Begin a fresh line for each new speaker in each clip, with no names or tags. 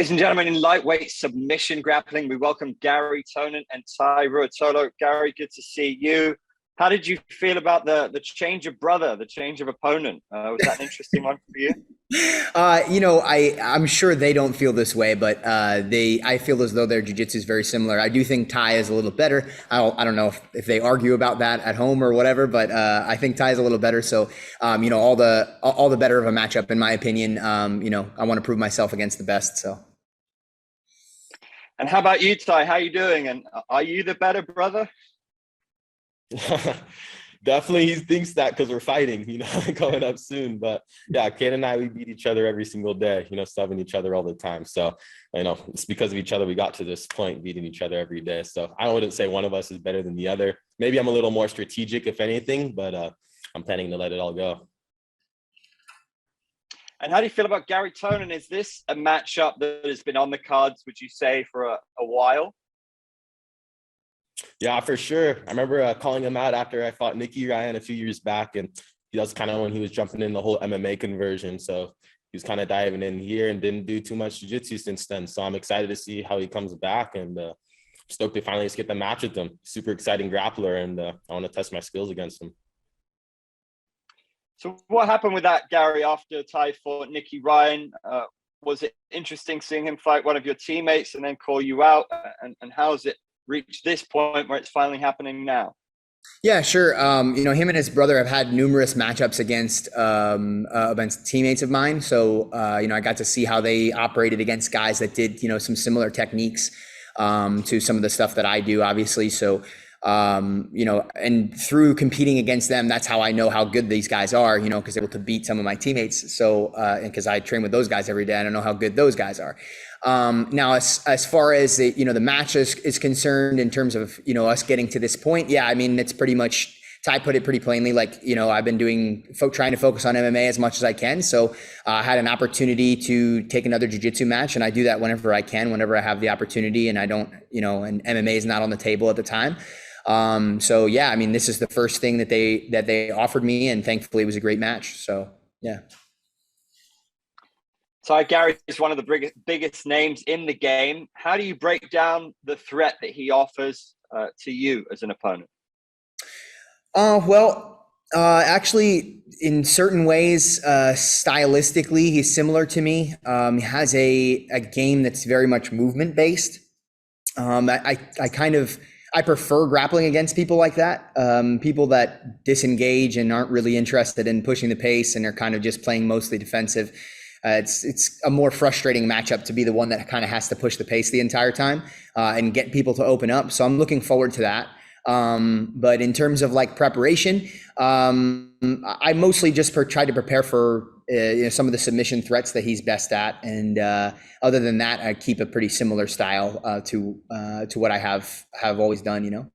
and gentlemen, in lightweight submission grappling, we welcome Garry Tonon and Tye Ruotolo. Garry, good to see you. How did you feel about the change of brother, the change of opponent? Was that an interesting one for you?
I'm sure they don't feel this way, but I feel as though their jiu-jitsu is very similar. I do think Tye is a little better. I don't know if they argue about that at home or whatever, but I think Tye is a little better. So, all the better of a matchup, in my opinion. I want to prove myself against the best. So.
And how about you, Tye? How are you doing? And are you the better brother?
Definitely he thinks that because we're fighting, coming up soon. But yeah, Kate and I, we beat each other every single day, subbing each other all the time. So, it's because of each other we got to this point, beating each other every day. So I wouldn't say one of us is better than the other. Maybe I'm a little more strategic, if anything, but I'm planning to let it all go.
And how do you feel about Garry Tonon? Is this a matchup that has been on the cards, would you say, for a while?
Yeah, for sure. I remember calling him out after I fought Nicky Ryan a few years back, and that was kind of when he was jumping in the whole MMA conversion. So he was kind of diving in here and didn't do too much jiu-jitsu since then. So I'm excited to see how he comes back, and stoked to finally just get the match with him. Super exciting grappler, and I want to test my skills against him.
So what happened with that, Garry, after Tye fought Nicky Ryan? Was it interesting seeing him fight one of your teammates and then call you out? And how has it reached this point where it's finally happening now?
Yeah, sure. Him and his brother have had numerous matchups against teammates of mine. So, I got to see how they operated against guys that did, some similar techniques to some of the stuff that I do, obviously. So, and through competing against them, that's how I know how good these guys are, because they're able to beat some of my teammates. So, and because I train with those guys every day, I don't know how good those guys are. Now, as far as the match is concerned, in terms of, us getting to this point, yeah, I mean, it's pretty much, Tye put it pretty plainly, like, I've been trying to focus on MMA as much as I can. So I had an opportunity to take another jiu-jitsu match, and I do that whenever I can, whenever I have the opportunity, and I don't, and MMA is not on the table at the time. So yeah, I mean, this is the first thing that they offered me, and thankfully it was a great match. So yeah.
So Garry is one of the biggest names in the game. How do you break down the threat that he offers to you as an opponent?
Actually, in certain ways, stylistically, he's similar to me. He has a game that's very much movement based. I prefer grappling against people like that. People that disengage and aren't really interested in pushing the pace and are kind of just playing mostly defensive. It's a more frustrating matchup to be the one that kind of has to push the pace the entire time and get people to open up. So I'm looking forward to that. But in terms of like preparation, I mostly just try to prepare for some of the submission threats that he's best at, and other than that, I keep a pretty similar style to what I have always done.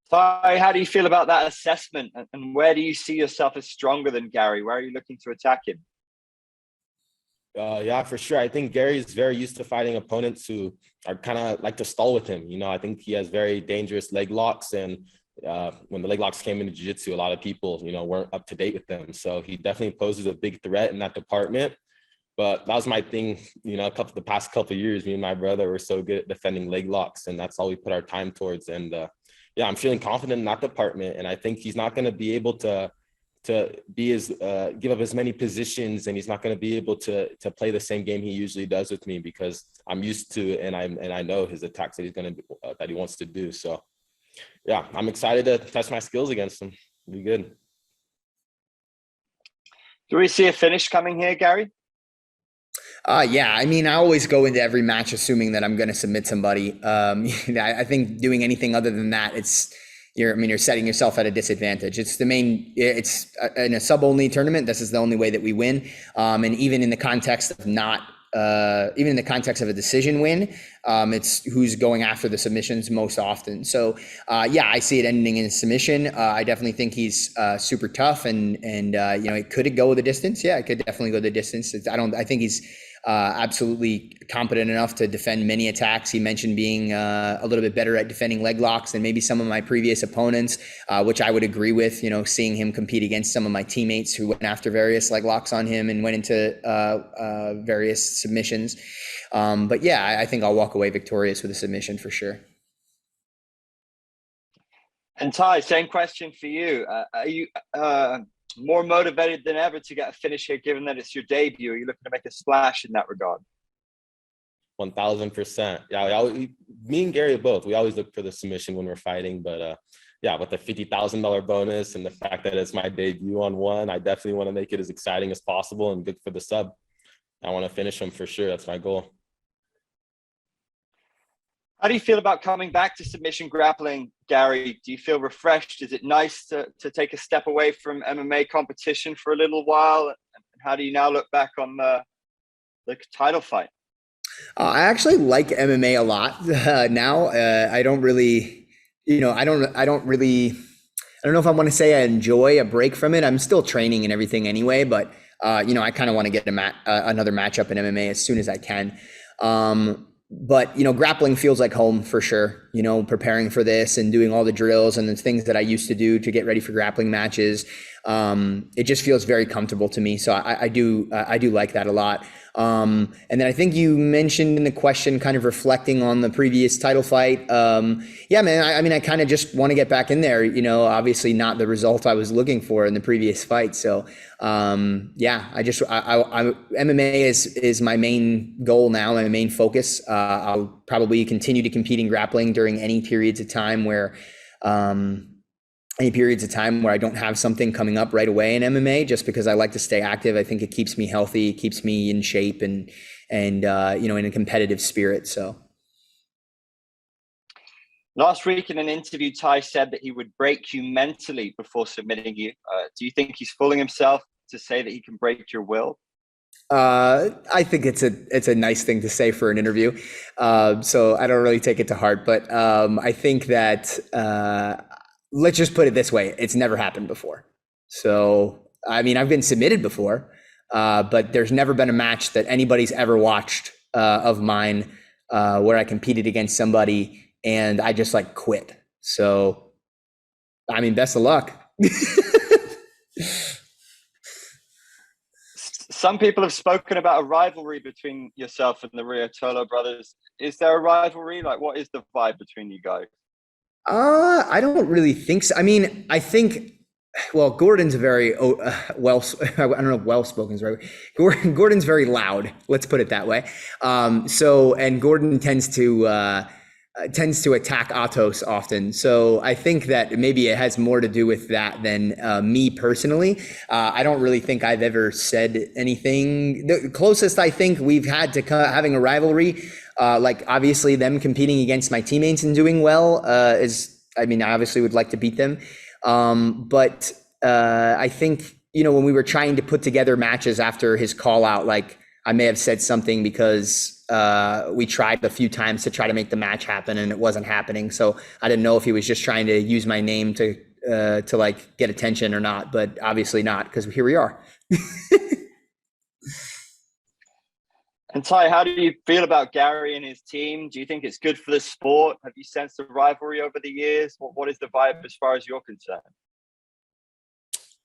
Tye, how do you feel about that assessment, and where do you see yourself as stronger than Garry? Where are you looking to attack him?
Yeah, for sure. I think Garry is very used to fighting opponents who are kind of like to stall with him. I think he has very dangerous leg locks, and when the leg locks came into jiu-jitsu, a lot of people, weren't up to date with them. So he definitely poses a big threat in that department. But that was my thing, the past couple of years, me and my brother were so good at defending leg locks, and that's all we put our time towards. And yeah, I'm feeling confident in that department, and I think he's not going to be able to be give up as many positions, and he's not going to be able to play the same game he usually does with me, because I'm used to and I know his attacks that he's going to that he wants to do. So yeah, I'm excited to test my skills against him. It'll be good.
Do we see a finish coming here, Garry?
Yeah, I mean, I always go into every match assuming that I'm going to submit somebody. I think doing anything other than that, you're setting yourself at a disadvantage. It's in a sub-only tournament. This is the only way that we win. And even in the context of even in the context of a decision win, it's who's going after the submissions most often. So yeah, I see it ending in a submission. I definitely think he's super tough, and it could go the distance. Yeah, it could definitely go the distance. I think he's absolutely competent enough to defend many attacks. He mentioned being a little bit better at defending leg locks than maybe some of my previous opponents, which I would agree with. You know, seeing him compete against some of my teammates who went after various leg locks on him and went into various submissions. But yeah, I think I'll walk away victorious with a submission for sure.
And Tye, same question for you. Are you more motivated than ever to get a finish here, given that it's your debut? Are you looking to make a splash in that regard?
1000%. Yeah, me and Garry both. We always look for the submission when we're fighting, but yeah, with the $50,000 bonus and the fact that it's my debut on one, I definitely want to make it as exciting as possible and good for the sub. I want to finish him for sure. That's my goal.
How do you feel about coming back to submission grappling, Garry? Do you feel refreshed? Is it nice to take a step away from MMA competition for a little while? And how do you now look back on the title fight?
I actually like MMA a lot now. I don't really, I don't know if I want to say I enjoy a break from it. I'm still training and everything anyway, but I kind of want to get another matchup in MMA as soon as I can. But, grappling feels like home for sure, preparing for this and doing all the drills and the things that I used to do to get ready for grappling matches. It just feels very comfortable to me. So I do like that a lot. And then I think you mentioned in the question, kind of reflecting on the previous title fight. Yeah, man, I kind of just want to get back in there, obviously not the result I was looking for in the previous fight. So, yeah, MMA is my main goal now, my main focus. I'll probably continue to compete in grappling during any periods of time where I don't have something coming up right away in MMA, just because I like to stay active. I think it keeps me healthy, keeps me in shape and in a competitive spirit. So
last week in an interview, Tye said that he would break you mentally before submitting you. Do you think he's fooling himself to say that he can break your will?
I think it's a nice thing to say for an interview. So I don't really take it to heart, but I think that let's just put it this way. It's never happened before. So, I've been submitted before, but there's never been a match that anybody's ever watched of mine where I competed against somebody and I just quit. So, best of luck.
Some people have spoken about a rivalry between yourself and the Ruotolo brothers. Is there a rivalry? What is the vibe between you guys?
I don't really think so. I think, well, Gordon's very I don't know if well-spoken is right. Gordon's very loud. Let's put it that way. And Gordon tends to attack Atos often. So I think that maybe it has more to do with that than me personally. I don't really think I've ever said anything. The closest I think we've had to having a rivalry, obviously them competing against my teammates and doing well I obviously would like to beat them. But I think, when we were trying to put together matches after his call out, I may have said something because we tried a few times to try to make the match happen and it wasn't happening. So I didn't know if he was just trying to use my name to get attention or not, but obviously not, because here we are.
And Tye, how do you feel about Garry and his team? Do you think it's good for the sport? Have you sensed a rivalry over the years? What is the vibe as far as you're concerned?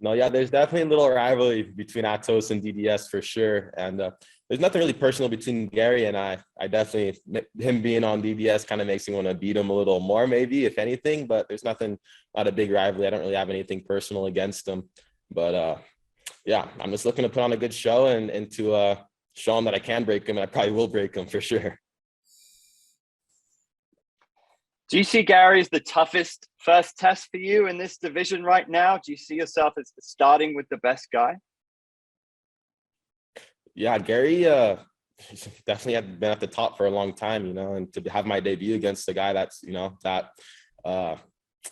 No, yeah, there's definitely a little rivalry between Atos and DDS for sure. And there's nothing really personal between Garry and I. I definitely, him being on DDS kind of makes me want to beat him a little more, maybe, if anything. But there's not a big rivalry. I don't really have anything personal against him. But yeah, I'm just looking to put on a good show and to show him that I can break him, and I probably will break him for sure.
Do you see Garry as the toughest first test for you in this division right now? Do you see yourself as starting with the best guy? Yeah,
Garry definitely had been at the top for a long time, and to have my debut against a guy that's,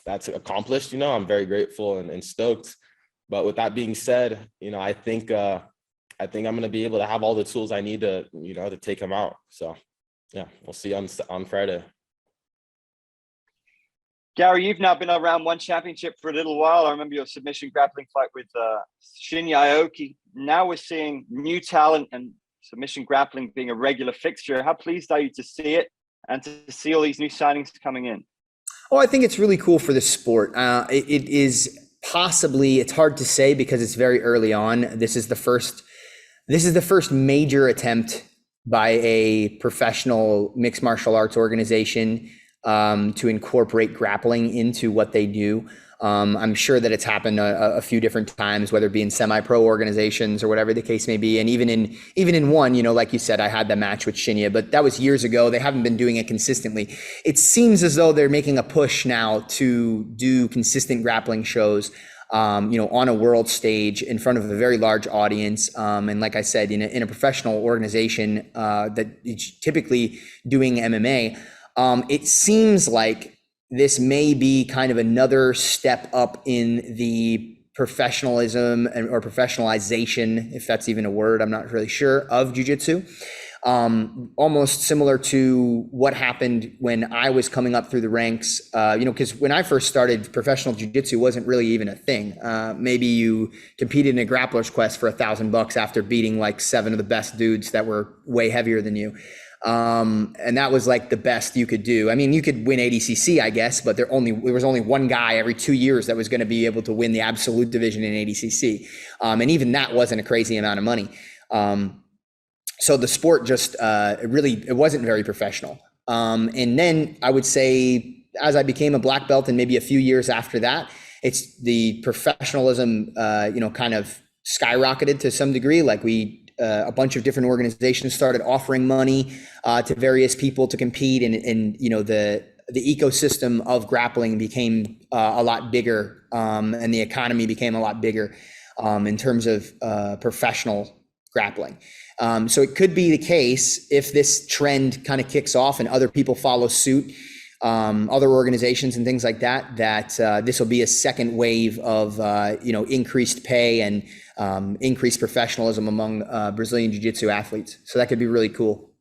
that's accomplished, I'm very grateful and stoked. But with that being said, I think I'm going to be able to have all the tools I need to, to take him out. So yeah, we'll see on Friday.
Garry, you've now been around one championship for a little while. I remember your submission grappling fight with Shinya Aoki. Now we're seeing new talent and submission grappling being a regular fixture. How pleased are you to see it and to see all these new signings coming in?
Oh, I think it's really cool for the sport. It is possibly, it's hard to say because it's very early on. This is the first major attempt by a professional mixed martial arts organization to incorporate grappling into what they do. I'm sure that it's happened a few different times, whether it be in semi-pro organizations or whatever the case may be. And even in one, like you said, I had the match with Shinya, but that was years ago. They haven't been doing it consistently. It seems as though they're making a push now to do consistent grappling shows, on a world stage in front of a very large audience. And like I said, in a professional organization that is typically doing MMA, it seems like this may be kind of another step up in the professionalism or professionalization, if that's even a word, I'm not really sure, of jiu-jitsu. Almost similar to what happened when I was coming up through the ranks, because when I first started, professional jiu-jitsu wasn't really even a thing. Maybe you competed in a grappler's quest for $1,000 after beating like 7 of the best dudes that were way heavier than you. And that was like the best you could do. I mean, you could win ADCC, I guess, but there was only one guy every 2 years that was going to be able to win the absolute division in ADCC. And even that wasn't a crazy amount of money. So the sport just, it wasn't very professional. And then I would say, as I became a black belt and maybe a few years after that, it's the professionalism, kind of skyrocketed to some degree. Like a bunch of different organizations started offering money to various people to compete, and the ecosystem of grappling became a lot bigger, and the economy became a lot bigger in terms of professional grappling. So it could be the case, if this trend kind of kicks off and other people follow suit, other organizations and things like that, this will be a second wave of increased pay and increased professionalism among Brazilian Jiu-Jitsu athletes. So that could be really cool.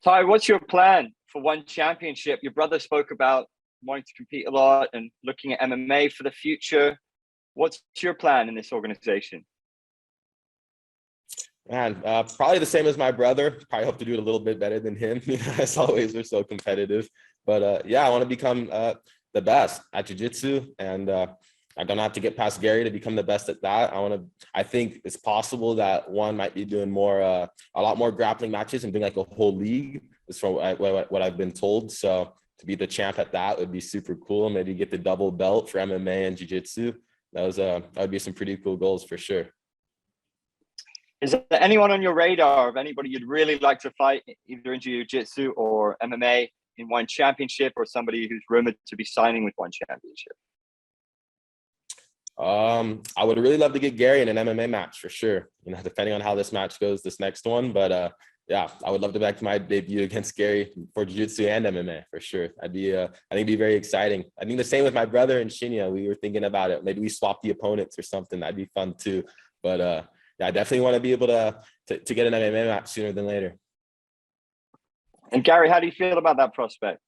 Tye, what's your plan for one championship? Your brother spoke about wanting to compete a lot and looking at MMA for the future. What's your plan in this organization?
Man, probably the same as my brother. Probably hope to do it a little bit better than him. As always, we're so competitive. But I want to become the best at jiu-jitsu, and I don't have to get past Garry to become the best at that. I think it's possible that one might be doing a lot more grappling matches and doing like a whole league. Is from what I've been told. So to be the champ at that would be super cool. Maybe get the double belt for MMA and jiu-jitsu. That would be some pretty cool goals for sure.
Is there anyone on your radar of anybody you'd really like to fight, either in jiu-jitsu or MMA, in one championship, or somebody who's rumored to be signing with one championship?
I would really love to get Garry in an MMA match for sure, depending on how this match goes, this next one. But I would love to back to my debut against Garry for jiu-jitsu and MMA for sure. I think it'd be very exciting. I think the same with my brother and Shinya. We were thinking about it. Maybe we swap the opponents or something. That'd be fun too. But I definitely want to be able to get an MMA match sooner than later.
And Garry, how do you feel about that prospect?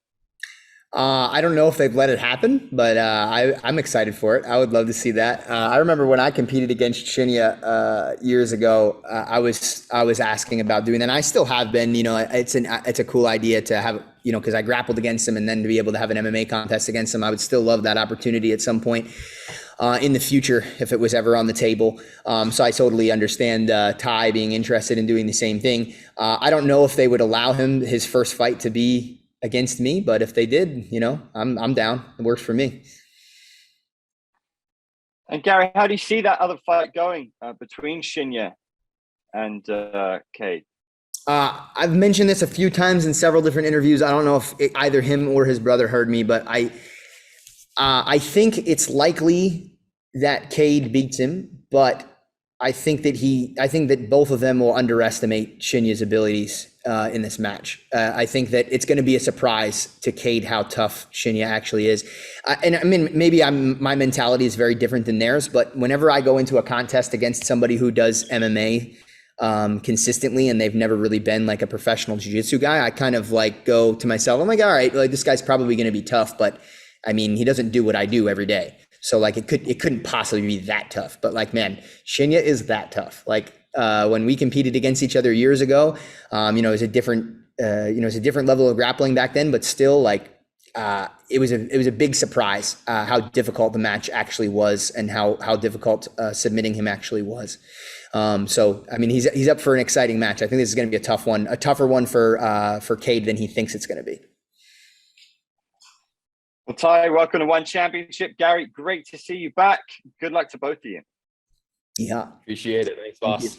I don't know if they've let it happen, but I'm excited for it. I would love to see that. I remember when I competed against Shinya years ago, I was asking about doing that. And I still have been. It's a cool idea to have, because I grappled against him, and then to be able to have an MMA contest against him. I would still love that opportunity at some point in the future if it was ever on the table. So I totally understand Tye being interested in doing the same thing. I don't know if they would allow his first fight to be against me, but if they did, I'm down. It works for me.
And Garry, how do you see that other fight going between Shinya and Cade?
I've mentioned this a few times in several different interviews. I don't know if either him or his brother heard me, but I think it's likely that Cade beats him, but I think that both of them will underestimate Shinya's abilities in this match. I think that it's going to be a surprise to Cade how tough Shinya actually is. And I mean, maybe my mentality is very different than theirs, but whenever I go into a contest against somebody who does MMA consistently and they've never really been like a professional jiu-jitsu guy, I kind of like go to myself, I'm like, all right, like this guy's probably going to be tough, but I mean, he doesn't do what I do every day. So like it couldn't possibly be that tough. But like, man, Shinya is that tough. Like when we competed against each other years ago, it was a different level of grappling back then, but still like it was a big surprise how difficult the match actually was and how difficult submitting him actually was. So I mean, he's up for an exciting match. I think this is going to be a tough one, a tougher one for Cade than he thinks it's going to be.
Well, Tye, welcome to One Championship. Garry, great to see you back. Good luck to both of you.
Yeah.
Appreciate it. Thanks, boss.